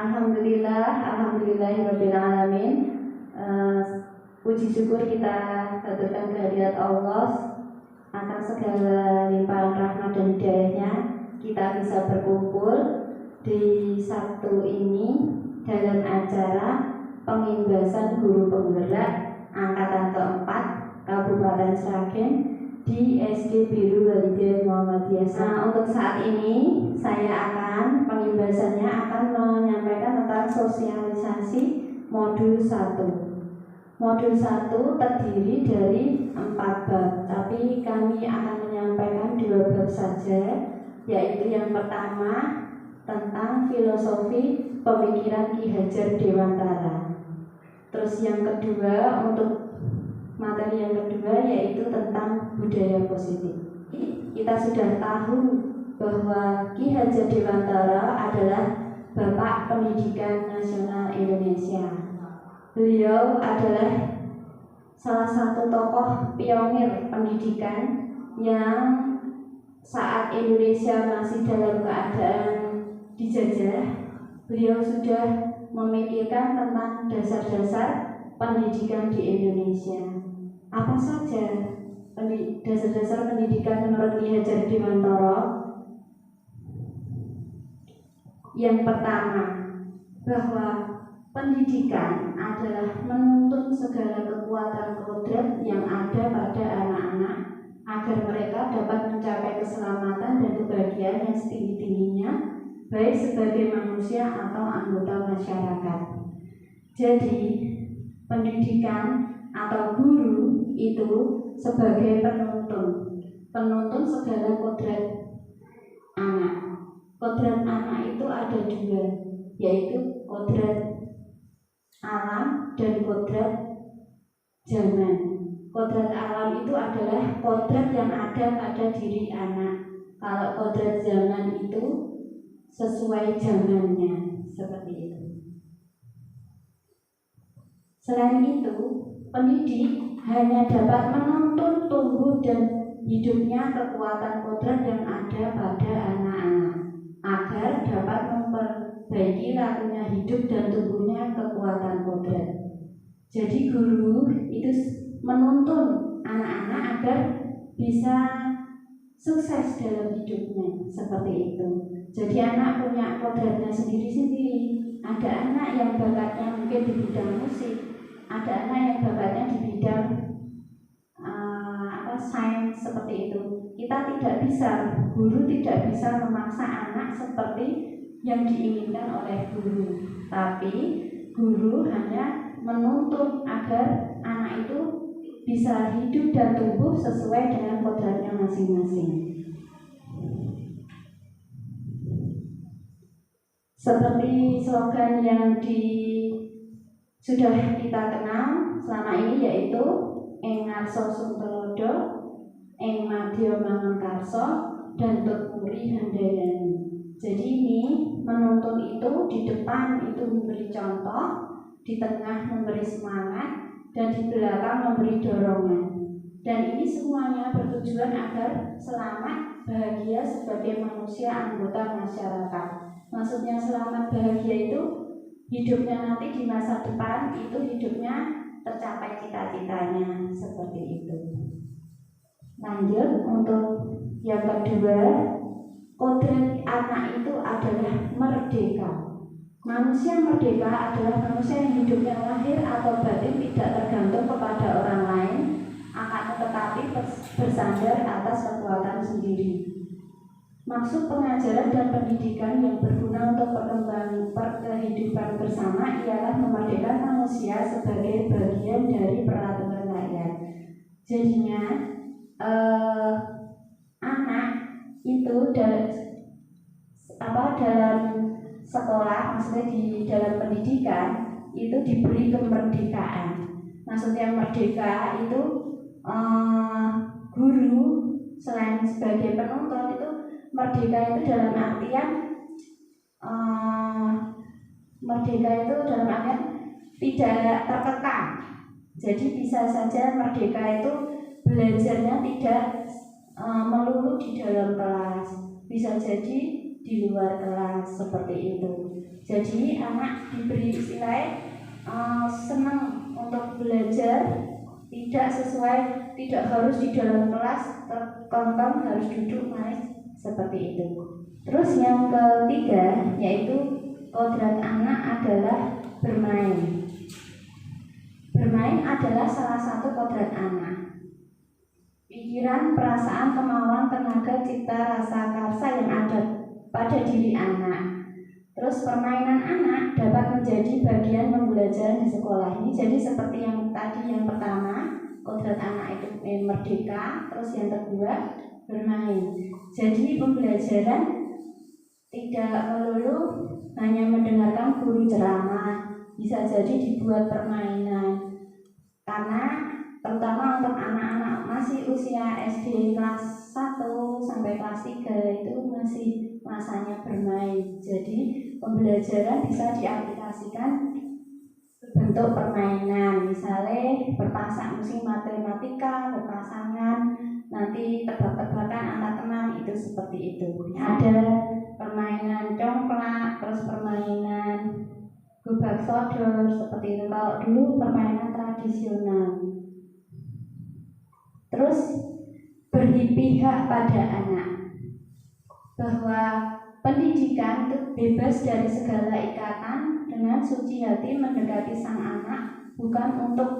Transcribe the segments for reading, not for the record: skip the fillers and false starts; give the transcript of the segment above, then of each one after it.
Alhamdulillahirabbil alamin. Puji syukur kita haturkan kehadirat Allah akan segala limpahan rahmat dan hidayahnya. Kita bisa berkumpul di Sabtu ini dalam acara pengimbasan guru penggerak angkatan keempat Kabupaten Sragen di SD Biru Walidain Muhammadiyah. Untuk saat ini saya pengimbasannya akan menyampaikan tentang sosialisasi modul 1. Modul 1 terdiri dari 4 bab, tapi kami akan menyampaikan 2 bab saja, yaitu yang pertama tentang filosofi pemikiran Ki Hajar Dewantara. Terus yang kedua, untuk materi yang kedua yaitu tentang budaya positif. Kita sudah tahu bahwa Ki Hajar Dewantara adalah Bapak Pendidikan Nasional Indonesia. Beliau adalah salah satu tokoh pionir pendidikan yang saat Indonesia masih dalam keadaan dijajah, beliau sudah memikirkan tentang dasar-dasar pendidikan di Indonesia. Apa saja dasar-dasar pendidikan menurut Ki Hajar Dewantara? Yang pertama, bahwa pendidikan adalah menuntun segala kekuatan kodrat yang ada pada anak-anak agar mereka dapat mencapai keselamatan dan kebahagiaan yang setinggi-tingginya, baik sebagai manusia atau anggota masyarakat. Jadi, pendidikan atau guru itu sebagai penuntun segala kodrat anak. Kodrat anak itu ada 2, yaitu kodrat alam dan kodrat zaman. Kodrat alam itu adalah kodrat yang ada pada diri anak. Kalau kodrat zaman itu sesuai zamannya, seperti itu. Selain itu, pendidik hanya dapat menuntun tumbuh dan hidupnya kekuatan kodrat yang ada pada anak-anak agar dapat memperbaiki lakunya hidup dan tumbuhnya kekuatan kodrat. Jadi guru itu menuntun anak-anak agar bisa sukses dalam hidupnya, seperti itu. Jadi anak punya kodratnya sendiri-sendiri. Ada anak yang bakatnya mungkin di bidang musik, ada anak yang bakatnya di bidang sains, seperti itu. Guru tidak bisa memaksa anak seperti yang diinginkan oleh guru, tapi guru hanya menuntun agar anak itu bisa hidup dan tumbuh sesuai dengan kodratnya masing-masing. Seperti slogan yang sudah kita kenal selama ini, yaitu Ing Ngarsa Suntulodo, Ing Madya Mangunkarsa, dan Tutmuri Handayani. Jadi ini menuntun itu di depan itu memberi contoh, di tengah memberi semangat, dan di belakang memberi dorongan. Dan ini semuanya bertujuan agar selamat bahagia sebagai manusia anggota masyarakat. Maksudnya selamat bahagia itu hidupnya nanti di masa depan itu hidupnya tercapai cita-citanya, seperti itu. Lanjut untuk yang kedua, kodrat anak itu adalah merdeka. Manusia merdeka adalah manusia yang hidupnya lahir atau batin tidak tergantung kepada orang lain, akan tetapi bersandar atas kekuatan sendiri. Maksud pengajaran dan pendidikan yang berguna untuk perkembangan kehidupan bersama ialah memerdekakan manusia sebagai bagian dari peraturan rakyat. Jadinya anak itu dalam sekolah, maksudnya di dalam pendidikan itu diberi kemerdekaan. Maksudnya merdeka itu guru selain sebagai penuntun itu merdeka itu dalam artian tidak terkekang. Jadi bisa saja merdeka itu belajarnya tidak melulu di dalam kelas. Bisa jadi di luar kelas seperti itu. Jadi anak diberi istilah senang untuk belajar, tidak harus di dalam kelas terkongkong harus duduk manis seperti itu. Terus yang ketiga yaitu kodrat anak adalah bermain. Bermain adalah salah satu kodrat anak. Pikiran, perasaan, kemauan, tenaga, cipta, rasa, karsa yang ada pada diri anak. Terus permainan anak dapat menjadi bagian pembelajaran di sekolah ini. Jadi seperti yang tadi yang pertama, kodrat anak itu merdeka. Terus yang kedua bermain. Jadi pembelajaran tidak melulu hanya mendengarkan guru ceramah, bisa jadi dibuat permainan. Karena terutama untuk anak-anak masih usia SD kelas 1 sampai kelas 3 itu masih masanya bermain. Jadi pembelajaran bisa diaplikasikan bentuk permainan, misalnya berpasang musim matematika, berpasangan, nanti tebak-tebakan antar teman, itu seperti itu. Ada permainan congklak, terus permainan gubak sodor, seperti itu. Kalau dulu permainan tradisional. Terus beri pihak pada anak bahwa pendidikan itu bebas dari segala ikatan, dengan suci hati mendekati sang anak, bukan untuk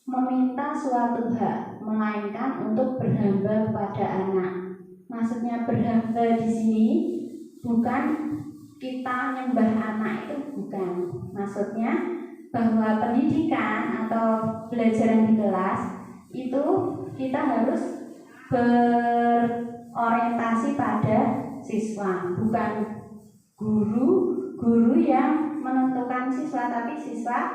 meminta suatu hak, melainkan untuk berhamba kepada anak. Maksudnya berhamba di sini bukan kita nyembah anak, itu bukan. Maksudnya bahwa pendidikan atau pelajaran di kelas itu kita harus berorientasi pada siswa, bukan guru yang menentukan siswa, tapi siswa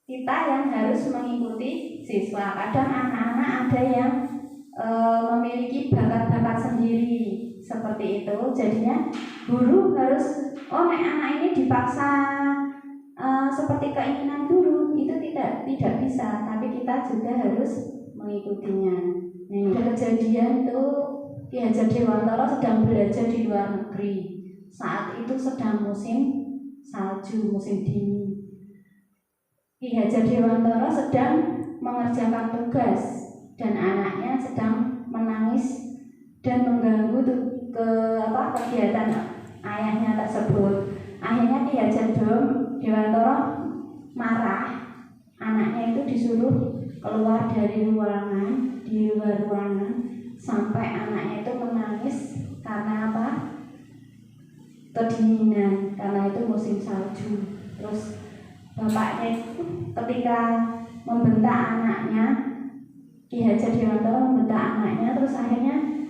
kita yang harus mengikuti siswa. Kadang anak-anak ada yang memiliki bakat-bakat sendiri seperti itu. Jadinya guru harus anak ini dipaksa seperti keinginan guru, itu tidak bisa, tapi kita juga harus mengikutinya. Ada kejadian itu Ki Hajar Dewantara sedang belajar di luar negeri. Saat itu sedang musim salju, musim dingin. Ki Hajar Dewantara sedang mengerjakan tugas dan anaknya sedang menangis dan mengganggu kegiatan ayahnya tersebut. Akhirnya Ki Hajar Dewantara marah. Anaknya itu disuruh keluar dari ruangan, di luar ruangan, sampai anaknya itu menangis karena apa? Kedinginan, karena itu musim salju. Terus bapaknya itu ketika membentak anaknya, Ki Hajar Dewantara membentak anaknya, terus akhirnya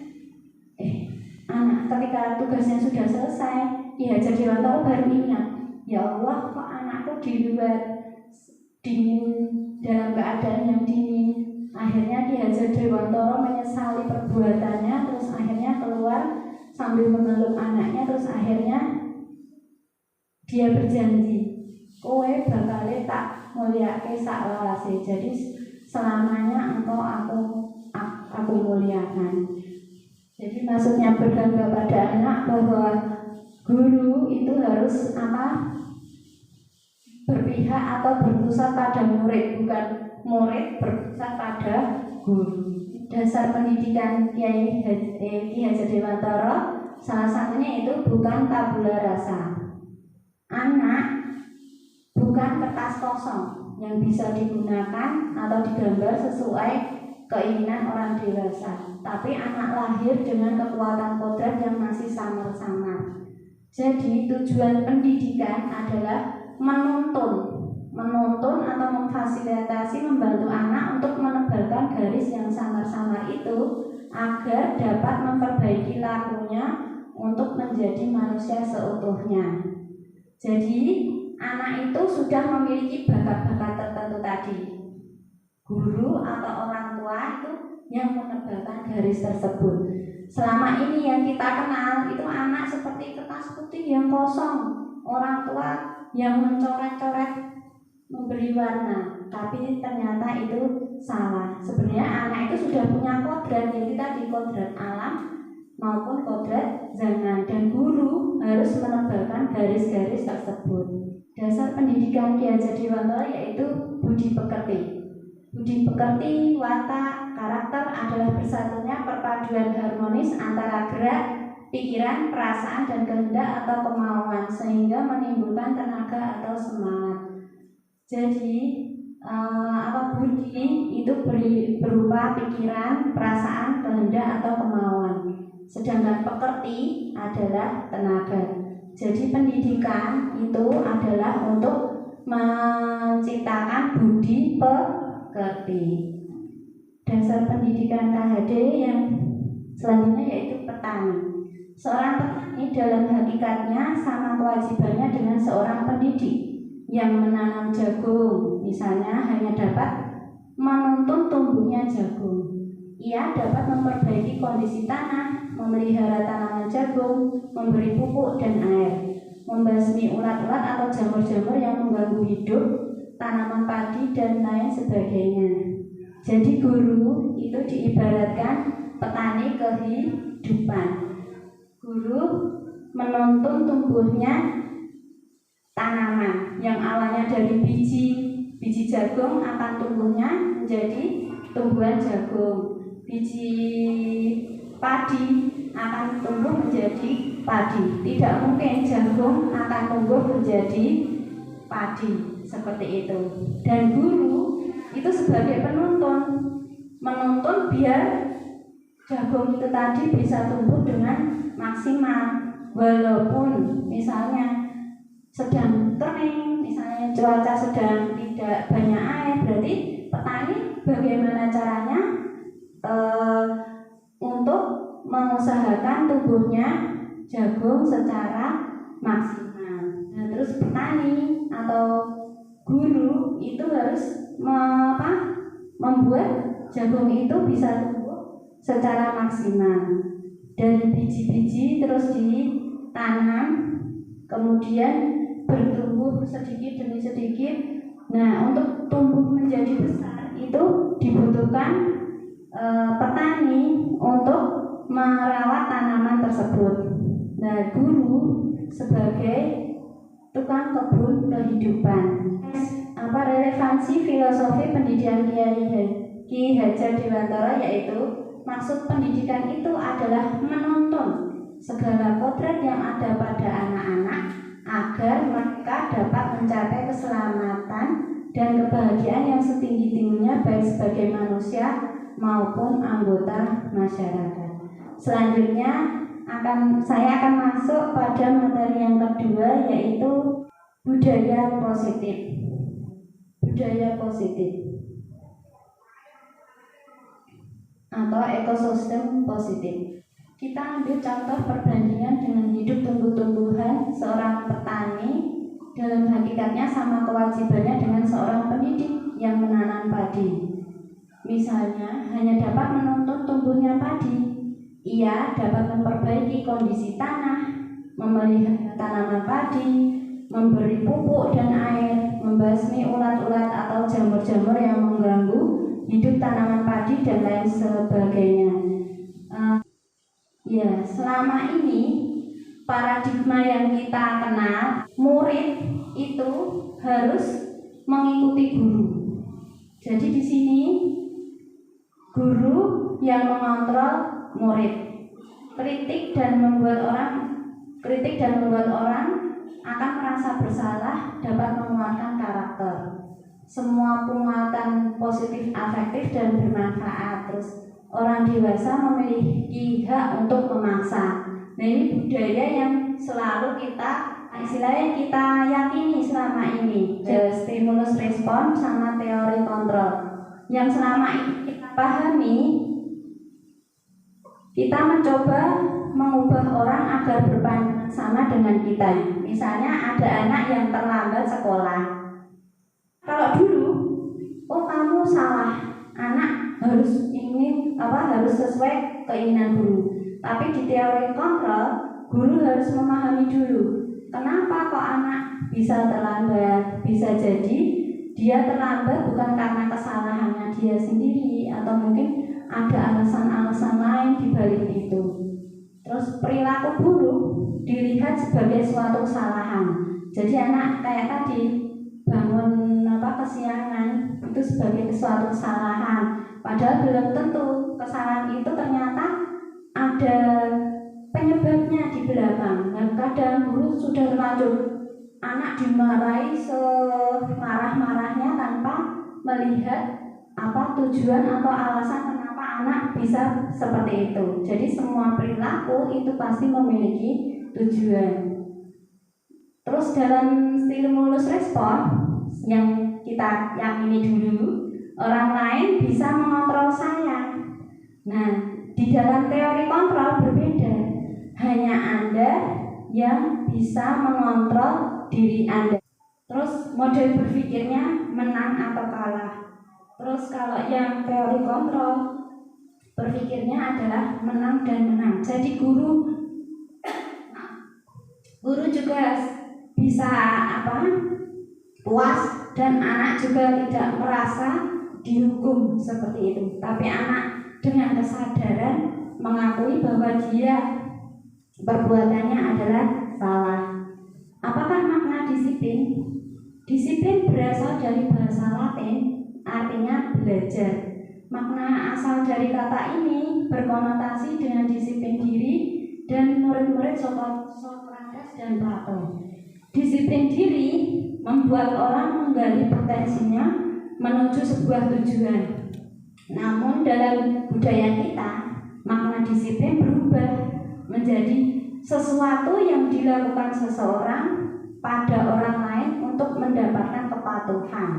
anak ketika tugasnya sudah selesai, Ki Hajar Dewantara baru ingat, ya Allah, kok anakku di luar dingin, dalam keadaan yang dingin. Akhirnya Ki Hajar Dewantara menyesali perbuatannya, terus akhirnya keluar sambil memeluk anaknya, terus akhirnya dia berjanji, kowe bakal tak mulyake saklawase. Jadi selamanya engkau aku muliakan. Jadi maksudnya berbangga pada anak bahwa guru itu harus berpihak atau berpusat pada murid, bukan murid berpusat pada guru. Dasar pendidikan Ki Hajar Dewantara salah satunya itu bukan tabula rasa. Anak bukan kertas kosong yang bisa digunakan atau digambar sesuai keinginan orang dewasa, tapi anak lahir dengan kekuatan kodrat yang masih samar-samar. Jadi tujuan pendidikan adalah menuntun atau memfasilitasi, membantu anak untuk menebalkan garis yang samar-samar itu agar dapat memperbaiki lakunya untuk menjadi manusia seutuhnya. Jadi anak itu sudah memiliki bakat-bakat tertentu tadi. Guru atau orang tua itu yang menebalkan garis tersebut. Selama ini yang kita kenal itu anak seperti kertas putih yang kosong, orang tua yang mencoret-coret, memberi warna, tapi ternyata itu salah. Sebenarnya anak itu sudah punya kodrat, yang kita di kodrat alam maupun kodrat zaman, dan guru harus menebalkan garis-garis tersebut. Dasar pendidikan Ki Hajar Dewantara yaitu budi pekerti. Budi pekerti, watak, karakter adalah bersatunya perpaduan harmonis antara gerak, pikiran, perasaan, dan kehendak atau kemauan sehingga menimbulkan tenaga atau semangat. Jadi budi itu berupa pikiran, perasaan, kehendak atau kemauan. Sedangkan pekerti adalah tenaga. Jadi pendidikan itu adalah untuk menciptakan budi pekerti. Dasar pendidikan KHD yang selanjutnya yaitu petani. Seorang petani dalam hakikatnya sama kewajibannya dengan seorang pendidik yang menanam jagung. Misalnya hanya dapat menuntun tumbuhnya jagung. Ia dapat memperbaiki kondisi tanah, memelihara tanaman jagung, memberi pupuk dan air, membasmi ulat-ulat atau jamur-jamur yang mengganggu hidup tanaman padi dan lain sebagainya. Jadi guru itu diibaratkan petani kehidupan. Guru menuntun tumbuhnya tanaman yang awalnya dari biji jagung akan tumbuhnya menjadi tumbuhan jagung. Biji padi akan tumbuh menjadi padi. Tidak mungkin jagung akan tumbuh menjadi padi seperti itu. Dan guru itu sebagai penuntun, menuntun biar jagung itu tadi bisa tumbuh dengan maksimal. Walaupun misalnya sedang kering, misalnya cuaca sedang tidak banyak air, berarti petani bagaimana caranya untuk mengusahakan tumbuhnya jagung secara maksimal. Nah, terus petani atau guru itu harus membuat jagung itu bisa tumbuh secara maksimal. Dari biji-biji terus ditanam, kemudian bertumbuh sedikit demi sedikit. Nah, untuk tumbuh menjadi besar itu dibutuhkan petani untuk merawat tanaman tersebut. Nah, guru sebagai tukang kebun kehidupan. Relevansi filosofi pendidikan Ki Hajar Dewantara yaitu maksud pendidikan itu adalah menuntun segala kodrat yang ada pada anak-anak agar mereka dapat mencapai keselamatan dan kebahagiaan yang setinggi-tingginya baik sebagai manusia maupun anggota masyarakat. Selanjutnya saya akan masuk pada materi yang kedua yaitu budaya positif. Budaya positif atau ekosistem positif. Kita ambil contoh perbandingan dengan hidup tumbuh-tumbuhan. Seorang petani dalam hakikatnya sama kewajibannya dengan seorang pendidik yang menanam padi. Misalnya hanya dapat menuntun tumbuhnya padi. Ia dapat memperbaiki kondisi tanah, memelihara tanaman padi, memberi pupuk dan air, membasmi ulat-ulat atau jamur-jamur yang mengganggu hidup tanaman padi dan lain sebagainya. Selama ini paradigma yang kita kenal, murid itu harus mengikuti guru. Jadi di sini guru yang mengontrol murid. Kritik dan membuat orang akan merasa bersalah, dapat menguatkan karakter. Semua penguatan positif, afektif dan bermanfaat. Terus orang dewasa memiliki hak untuk memaksa. Nah, ini budaya yang selalu kita yakini selama ini. Stimulus respon sama teori kontrol yang selama ini kita pahami. Kita mencoba mengubah orang agar berpandangan sama dengan kita. Misalnya ada anak yang terlambat sekolah. Kalau dulu, kamu salah, anak harus sesuai keinginan guru. Tapi di teori kontrol, guru harus memahami dulu kenapa kok anak bisa terlambat. Bisa jadi dia terlambat bukan karena kesalahannya dia sendiri, atau mungkin ada alasan-alasan lain di balik itu. Terus perilaku buruk dilihat sebagai suatu kesalahan. Jadi anak kayak tadi bangun kesiangan itu sebagai suatu kesalahan. Padahal belum tentu kesalahan itu ternyata ada penyebabnya di belakang. Dan kadang guru sudah terlanjur anak dimarahi semarah-marahnya tanpa melihat tujuan atau alasan kenapa anak bisa seperti itu. Jadi semua perilaku itu pasti memiliki tujuan. Terus dalam stimulus respon yang kita yakini dulu, orang lain bisa mengontrol saya. Nah, di dalam teori kontrol berbeda. Hanya Anda yang bisa mengontrol diri Anda. Terus model berpikirnya menang atau kalah. Terus kalau yang teori kontrol berpikirnya adalah menang dan menang. Jadi guru juga bisa puas dan anak juga tidak merasa dihukum seperti itu. Tapi anak dengan kesadaran mengakui bahwa dia perbuatannya adalah salah. Apakah makna disiplin? Disiplin berasal dari bahasa Latin, artinya belajar. Makna asal dari kata ini berkonotasi dengan disiplin diri dan murid-murid Sokrates dan Plato. Disiplin diri membuat orang menggali potensinya menuju sebuah tujuan. Namun dalam budaya kita, makna disiplin berubah menjadi sesuatu yang dilakukan seseorang pada orang lain untuk mendapatkan kepatuhan.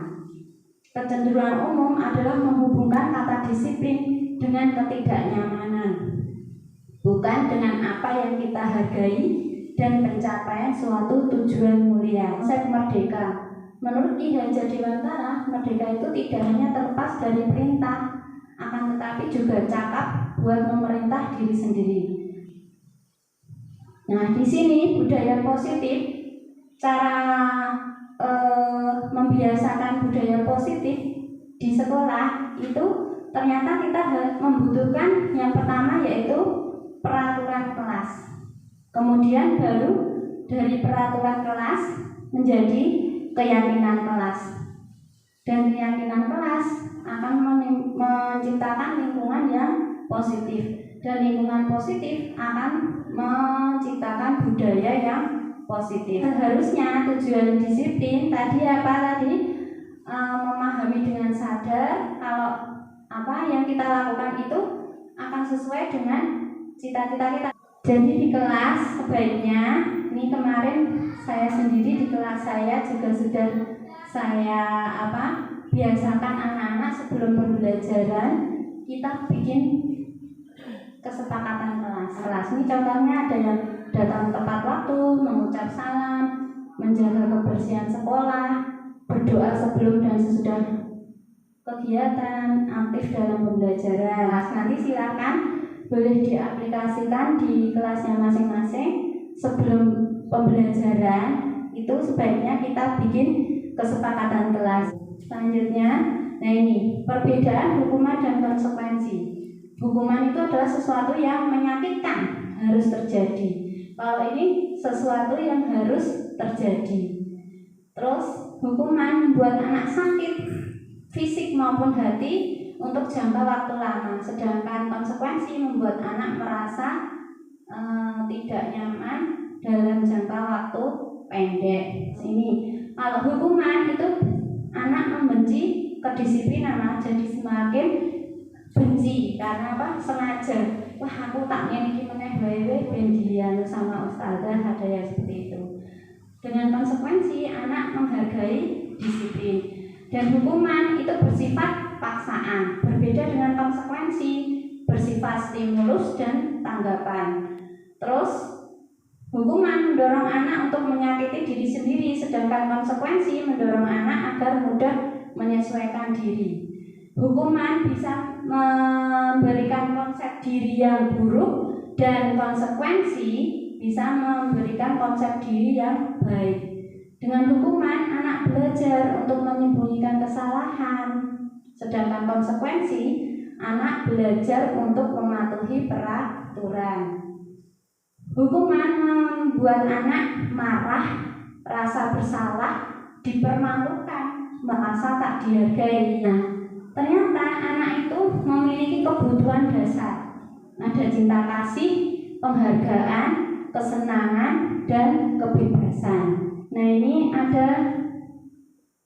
Kecenderungan umum adalah menghubungkan kata disiplin dengan ketidaknyamanan, bukan dengan apa yang kita hargai dan pencapaian suatu tujuan mulia. Konsep merdeka. Menurut Ki Hajar Dewantara, merdeka itu tidak hanya terlepas dari perintah, akan tetapi juga cakap buat memerintah diri sendiri. Nah, di sini budaya positif, cara membiasakan budaya positif di sekolah itu ternyata kita membutuhkan yang pertama yaitu peraturan kelas. Kemudian baru dari peraturan kelas menjadi keyakinan kelas. Dan keyakinan kelas akan menciptakan lingkungan yang positif. Dan lingkungan positif akan menciptakan budaya yang positif. Harusnya tujuan disiplin tadi memahami dengan sadar kalau apa yang kita lakukan itu akan sesuai dengan cita-cita kita. Jadi di kelas sebaiknya, ini kemarin saya sendiri di kelas saya juga sudah saya biasakan anak-anak sebelum pembelajaran kita bikin kesepakatan kelas. Ini contohnya ada yang datang tepat waktu, mengucap salam, menjaga kebersihan sekolah, berdoa sebelum dan sesudah kegiatan, aktif dalam pembelajaran. Nanti silakan boleh diaplikasikan di kelasnya masing-masing. Sebelum pembelajaran itu sebaiknya kita bikin kesepakatan kelas. Selanjutnya, nah ini perbedaan hukuman dan konsekuensi. Hukuman itu adalah sesuatu yang menyakitkan, harus terjadi. Kalau ini sesuatu yang harus terjadi. Terus hukuman membuat anak sakit fisik maupun hati untuk jangka waktu lama, sedangkan konsekuensi membuat anak merasa tidak nyaman dalam jangka waktu pendek. Ini kalau hukuman itu anak membenci kedisiplinan, jadi semakin benci karena sengaja. Wah, aku tak ngene meneh wae ben dianu sama ustazah, ada yang seperti itu. Dengan konsekuensi anak menghargai disiplin. Dan hukuman itu bersifat paksaan, berbeda dengan konsekuensi bersifat stimulus dan tanggapan. Terus hukuman mendorong anak untuk menyakiti diri sendiri, sedangkan konsekuensi mendorong anak agar mudah menyesuaikan diri. Hukuman bisa memberikan konsep diri yang buruk dan konsekuensi bisa memberikan konsep diri yang baik. Dengan hukuman, anak belajar untuk menyembunyikan kesalahan, sedangkan konsekuensi, anak belajar untuk mematuhi peraturan. Hukuman membuat anak marah, rasa bersalah, dipermalukan, merasa tak dihargai. Nah, ternyata anak itu memiliki kebutuhan dasar. Ada cinta kasih, penghargaan, kesenangan, dan kebebasan. Nah, ini ada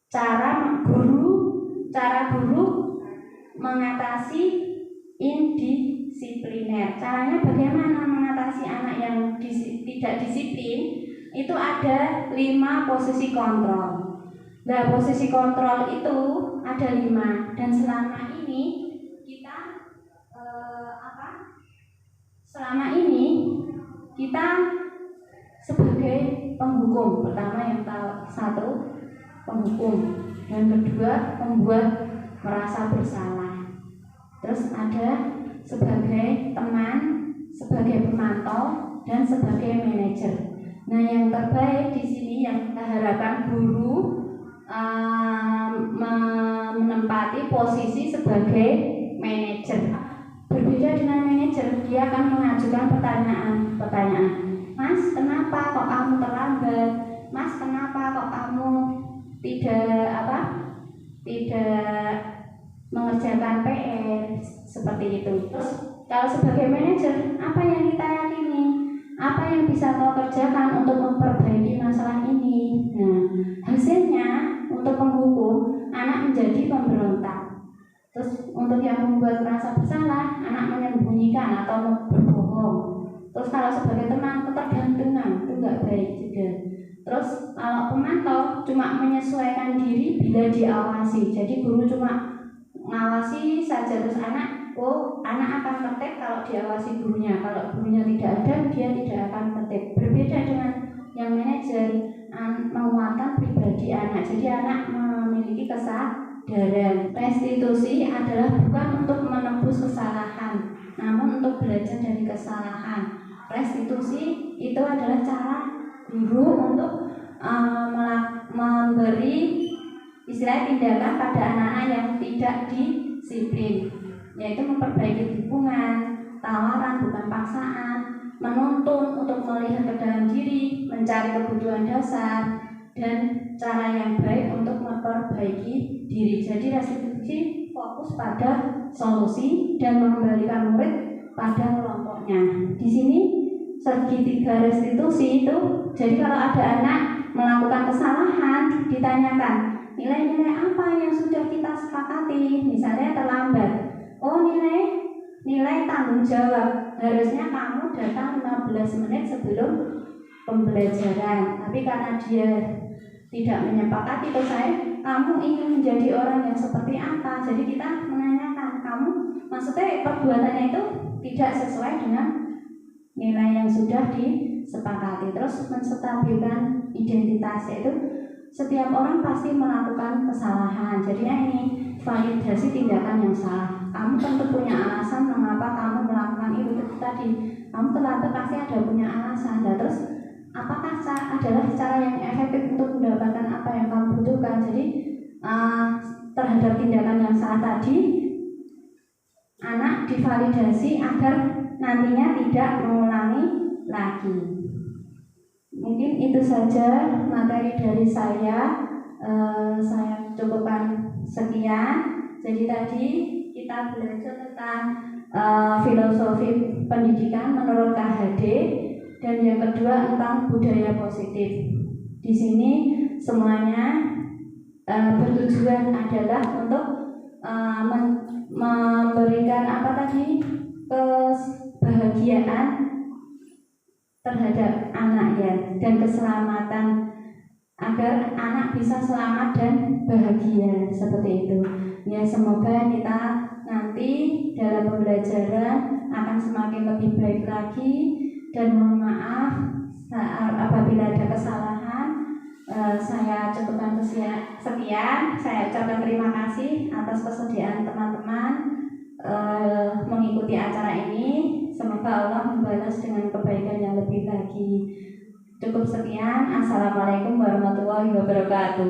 cara guru mengatasi indisipliner. Caranya bagaimana mengatasi anak yang tidak disiplin? Itu ada 5 posisi kontrol. Nah, posisi kontrol itu ada 5, dan selama ini kita sebagai penghukum. Pertama yang satu, penghukum, dan kedua membuat merasa bersalah. Terus ada sebagai teman, sebagai pemantau, dan sebagai manajer. Nah, yang terbaik di sini yang kita harapkan guru menempati posisi sebagai manajer. Berbeda dengan manajer, dia akan mengajukan pertanyaan. Mas, kenapa kok kamu terlambat? Mas, kenapa kok kamu tidak mengerjakan PR? Seperti itu. Terus kalau sebagai manajer, apa yang kita yakini? Apa yang bisa kau kerjakan untuk memperbaiki masalah ini? Nah, hasilnya untuk penghukum, anak menjadi pemberontak. Terus untuk yang membuat merasa bersalah, anak menyembunyikan atau berbohong. Terus kalau sebagai teman, ketergantungan, itu enggak baik juga. Terus kalau pemantau cuma menyesuaikan diri bila diawasi. Jadi guru cuma mengawasi saja, terus anak akan tertib kalau diawasi gurunya. Kalau gurunya tidak ada, dia tidak akan tertib. Berbeda dengan yang manajer, menguatkan pribadi anak. Jadi anak memiliki kesadaran. Restitusi adalah bukan untuk menebus kesalahan, namun untuk belajar dari kesalahan. Restitusi itu adalah cara guru untuk memberi istilah tindakan pada anak-anak yang tidak disiplin, yaitu memperbaiki dukungan, tawaran bukan paksaan, menuntun untuk melihat ke dalam diri, mencari kebutuhan dasar, dan cara yang baik untuk memperbaiki diri. Jadi restitusi fokus pada solusi dan mengembalikan murid pada kelompoknya. Di sini segitiga restitusi itu, jadi kalau ada anak melakukan kesalahan, ditanyakan nilai-nilai apa yang sudah kita sepakati. Misalnya terlambat, nilai tanggung jawab, harusnya kamu datang 15 menit sebelum pembelajaran, tapi karena dia tidak menyepakati, terus kamu ingin menjadi orang yang seperti apa. Jadi kita menanyakan, kamu maksudnya perbuatannya itu tidak sesuai dengan nilai yang sudah disepakati. Terus menstabilkan identitas, yaitu setiap orang pasti melakukan kesalahan. Jadinya ini validasi tindakan yang salah. Kamu tentu punya alasan mengapa kamu melakukan itu tadi. Kamu terlambat pasti ada punya alasan. Dan terus apakah adalah cara yang efektif untuk mendapatkan apa yang kamu butuhkan? Jadi terhadap tindakan yang salah tadi, anak divalidasi agar nantinya tidak mengulangi lagi. Mungkin itu saja materi dari saya. Saya cukupkan sekian. Jadi tadi kita belajar tentang filosofi pendidikan menurut KHD, dan yang kedua tentang budaya positif. Di sini semuanya bertujuan adalah untuk memberikan kebahagiaan terhadap anak ya, dan keselamatan agar anak bisa selamat dan bahagia, seperti itu ya. Semoga kita nanti dalam pembelajaran akan semakin lebih baik lagi, dan mohon maaf apabila ada kesalahan. Saya cukupkan sekian. Saya ucapkan terima kasih atas kesediaan teman-teman mengikuti acara ini. Semoga Allah membalas dengan kebaikan yang lebih lagi. Cukup sekian. Assalamualaikum warahmatullahi wabarakatuh.